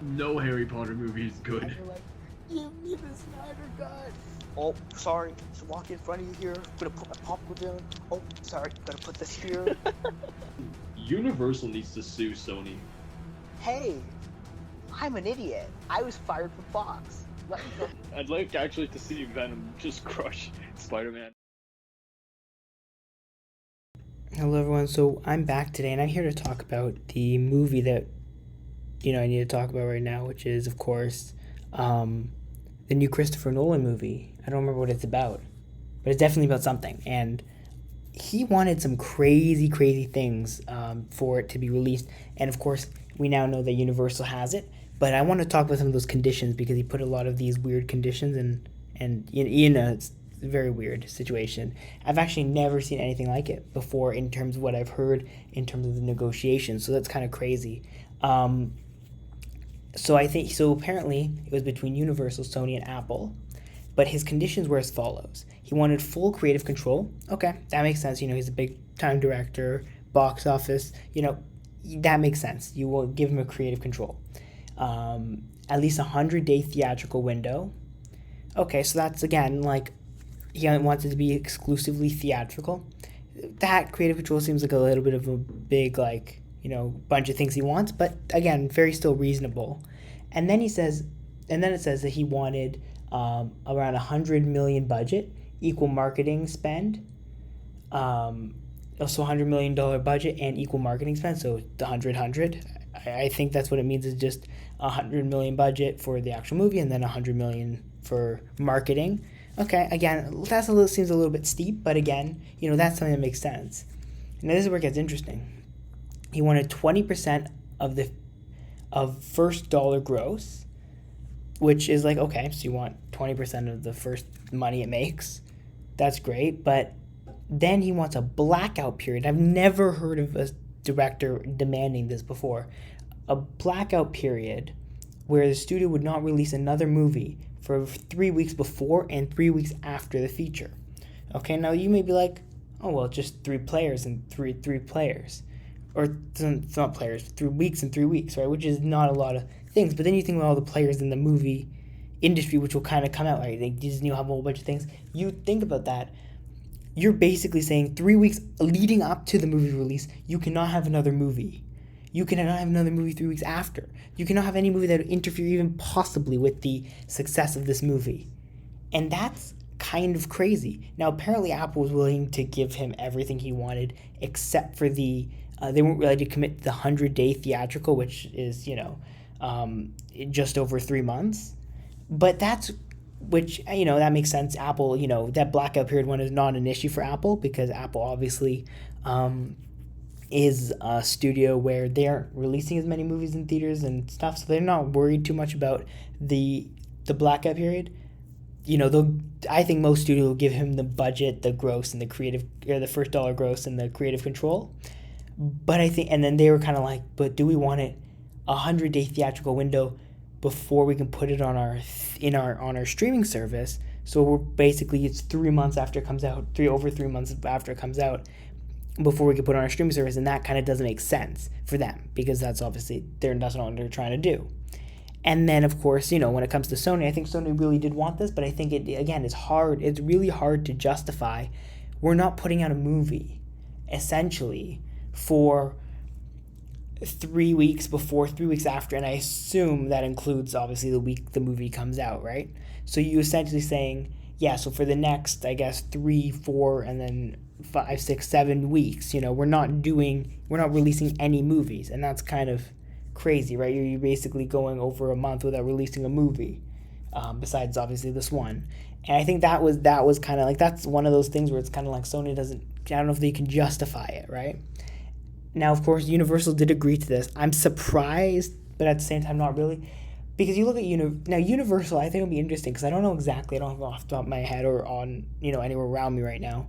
No Harry Potter movie is And good. you're like, give me the Snyder Cut. Oh, sorry, just walk in front of you here. Gonna put my popcorn down. Oh, sorry, gotta put this here. Universal needs to sue Sony. Hey, I'm an idiot. I was fired from Fox. Let me go. I'd like actually to see Venom just crush Spider-Man. Hello everyone, so I'm back today and I'm here to talk about the movie that I need to talk about right now, which is of course the new Christopher Nolan movie. I don't remember what it's about, but it's definitely about something, and he wanted some crazy things for it to be released, and of course we now know that Universal has it, but I want to talk about some of those conditions because he put a lot of these weird conditions and it's a very weird situation. I've actually never seen anything like it before in terms of what I've heard in terms of the negotiations, so that's kind of crazy. So apparently it was between Universal, Sony, and Apple, but his conditions were as follows. He wanted full creative control. Okay, that makes sense. He's a big-time director, box office. That makes sense. You will give him a creative control. At least 100-day theatrical window. Okay, so that's, again, like, he wants it to be exclusively theatrical. That creative control seems like a little bit of a big, bunch of things he wants, but again, very still reasonable. And then it says that he wanted around $100 million budget, equal marketing spend, also $100 million budget and equal marketing spend, so the 100. I think that's what it means, is just $100 million budget for the actual movie and then $100 million for marketing. Okay, again, that seems a little bit steep, but again, that's something that makes sense. Now this is where it gets interesting. He wanted 20% of first dollar gross, which is like, okay, so you want 20% of the first money it makes. That's great, but then he wants a blackout period. I've never heard of a director demanding this before. A blackout period where the studio would not release another movie for 3 weeks before and 3 weeks after the feature. Okay, now you may be like, oh, well, just 3 players and three players. Or it's not players, 3 weeks and 3 weeks, right? Which is not a lot of things. But then you think about all the players in the movie industry, which will kind of come out, right? Disney will have a whole bunch of things. You think about that. You're basically saying 3 weeks leading up to the movie release, you cannot have another movie. You cannot have another movie 3 weeks after. You cannot have any movie that would interfere even possibly with the success of this movie. And that's kind of crazy. Now, apparently Apple was willing to give him everything he wanted except for they weren't ready to commit the 100-day theatrical, which is, just over 3 months. But that makes sense. Apple, that blackout period one is not an issue for Apple because Apple obviously is a studio where they aren't releasing as many movies in theaters and stuff, so they're not worried too much about the blackout period. I think most studios will give him the budget, the gross, and the creative, or the first dollar gross and the creative control. But I think, and then they were kind of like, but do we want it 100-day theatrical window before we can put it on our streaming service? So we're basically, it's 3 months after it comes out, over 3 months after it comes out, before we can put it on our streaming service, and that kind of doesn't make sense for them because that's obviously that's not what they're trying to do. And then of course, when it comes to Sony, I think Sony really did want this, but I think it again is hard. It's really hard to justify. We're not putting out a movie, essentially, for 3 weeks before, 3 weeks after, and I assume that includes obviously the week the movie comes out, right? So you essentially saying, yeah, so for the next, I guess, 3, 4, and then 5, 6, 7 weeks, we're not releasing any movies, and that's kind of crazy, right? You're basically going over a month without releasing a movie, besides obviously this one. And I think that was kind of like, that's one of those things where it's kind of like Sony doesn't, I don't know if they can justify it, right? Now, of course, Universal did agree to this. I'm surprised, but at the same time, not really. Because you look at Universal, I think it'll be interesting because I don't know exactly, I don't have it off the top of my head or on, anywhere around me right now,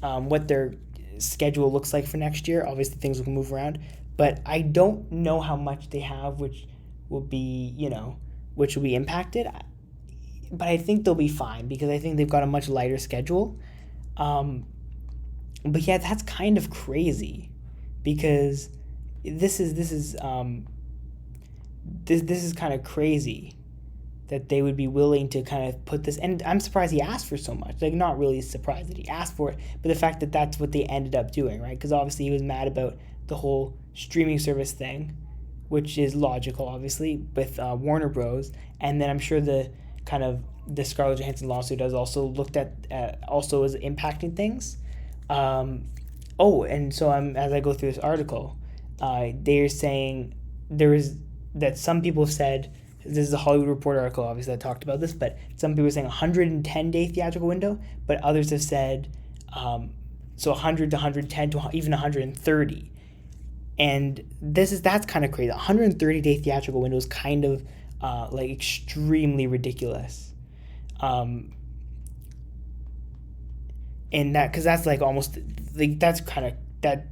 what their schedule looks like for next year. Obviously, things will move around, but I don't know how much they have, which will be impacted. But I think they'll be fine because I think they've got a much lighter schedule. But yeah, that's kind of crazy because this is this is kind of crazy that they would be willing to kind of put this, and I'm surprised he asked for so much. Like, not really surprised that he asked for it, but the fact that that's what they ended up doing, right? Because obviously he was mad about the whole streaming service thing, which is logical, obviously, with Warner Bros. And then I'm sure the Scarlett Johansson lawsuit has also looked at, also as impacting things. And so as I go through this article, they're saying that some people have said, this is a Hollywood Reporter article, obviously, that talked about this, but some people are saying 110-day theatrical window, but others have said, so 100 to 110 to even 130. And that's kind of crazy. 130-day theatrical window is kind of like extremely ridiculous. And that, because that's like almost, like, that's kind of, that,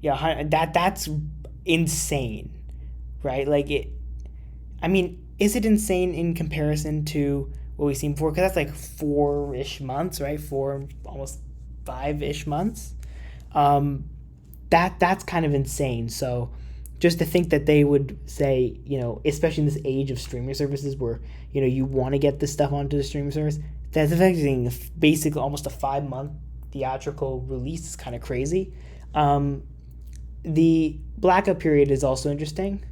yeah, that's insane, right? Like, is it insane in comparison to what we've seen before? Because that's like 4-ish months, right? 4, almost 5-ish months. That's kind of insane. So just to think that they would say, especially in this age of streaming services where, you want to get this stuff onto the streaming service, that's affecting basically almost a 5-month theatrical release is kind of crazy. The blackout period is also interesting.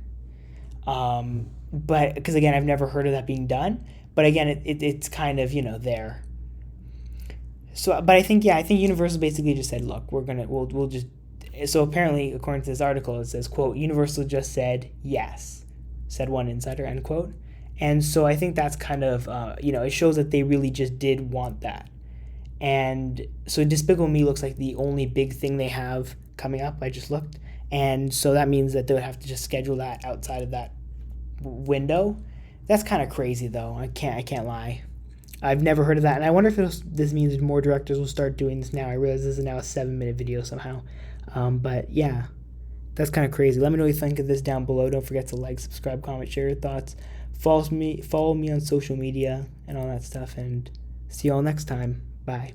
But because, again, I've never heard of that being done. But again, it's kind of, there. So, but I think Universal basically just said, look, we'll just. So apparently, according to this article, it says, quote, Universal just said yes, said one insider, end quote. And so I think that's kind of, it shows that they really just did want that. And so Despicable Me looks like the only big thing they have coming up. I just looked. And so that means that they would have to just schedule that outside of that window. That's kind of crazy, though. I can't lie. I've never heard of that. And I wonder if this means more directors will start doing this now. I realize this is now a 7-minute video somehow. But yeah, that's kind of crazy. Let me know what you think of this down below. Don't forget to like, subscribe, comment, share your thoughts. Follow me on social media and all that stuff. And see you all next time. Bye.